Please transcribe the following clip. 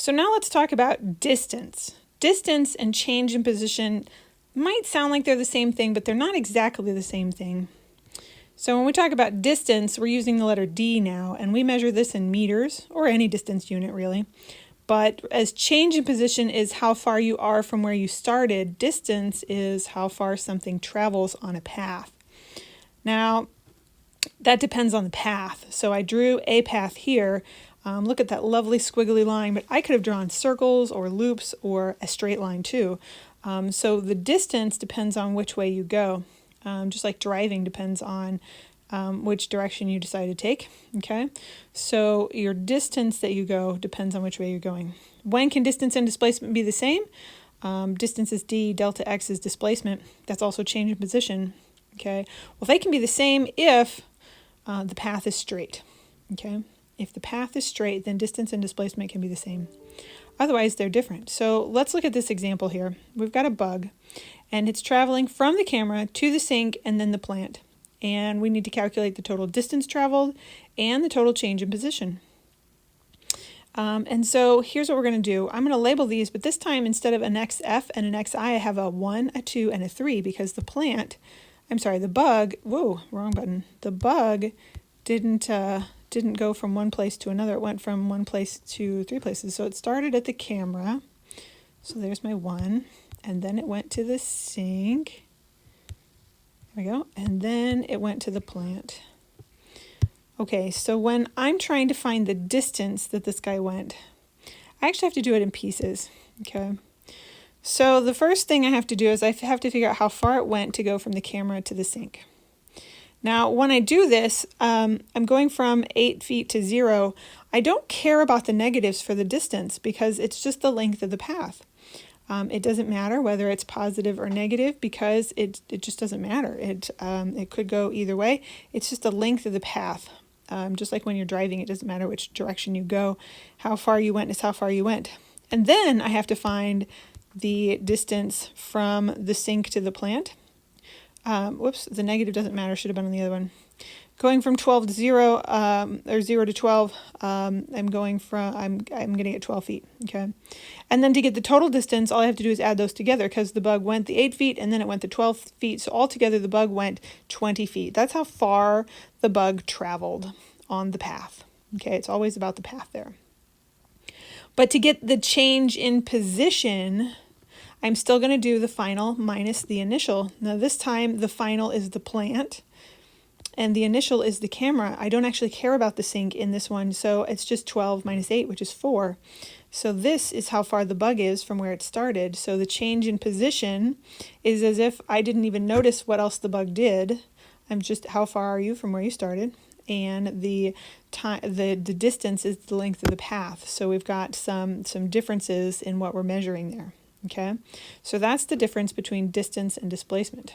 So now let's talk about distance. Distance and change in position might sound like they're the same thing, but they're not exactly the same thing. So when we talk about distance, we're using the letter D now, and we measure this in meters, or any distance unit really. But as change in position is how far you are from where you started, distance is how far something travels on a path. Now, that depends on the path. So I drew a path here. Look at that lovely squiggly line, but I could have drawn circles or loops or a straight line too. So the distance depends on which way you go. Just like driving depends on which direction you decide to take, okay? So your distance that you go depends on which way you're going. When can distance and displacement be the same? Distance is d, delta x is displacement. That's also change in position, okay? Well, they can be the same if the path is straight, okay? If the path is straight, then distance and displacement can be the same. Otherwise, they're different. So let's look at this example here. We've got a bug, and it's traveling from the camera to the sink and then the plant. And we need to calculate the total distance traveled and the total change in position. And so here's what we're going to do. I'm going to label these, but this time instead of an XF and an XI, I have a 1, a 2, and a 3 because the bug, whoa, wrong button. The bug didn't go from one place to another. It went from one place to 3 places. So it started at the camera. So there's my 1. And then it went to the sink. There we go. And then it went to the plant. Okay, so when I'm trying to find the distance that this guy went, I actually have to do it in pieces. Okay. So the first thing I have to do is I have to figure out how far it went to go from the camera to the sink. Now, when I do this, I'm going from 8 feet to 0. I don't care about the negatives for the distance because it's just the length of the path. It doesn't matter whether it's positive or negative because it just doesn't matter. It could go either way. It's just the length of the path. Just like when you're driving, it doesn't matter which direction you go. How far you went is how far you went. And then I have to find the distance from the sink to the plant. Whoops, the negative doesn't matter, should have been on the other one. Going from 12 to 0, or 0 to 12, I'm going to get 12 feet, okay? And then to get the total distance, all I have to do is add those together because the bug went the 8 feet and then it went the 12 feet. So altogether, the bug went 20 feet. That's how far the bug traveled on the path, okay? It's always about the path there. But to get the change in position, I'm still going to do the final minus the initial. Now this time the final is the plant and the initial is the camera. I don't actually care about the sink in this one, so it's just 12 minus 8, which is 4. So this is how far the bug is from where it started. So the change in position is as if I didn't even notice what else the bug did. I'm just, how far are you from where you started? And the distance is the length of the path. So we've got some differences in what we're measuring there. Okay, so that's the difference between distance and displacement.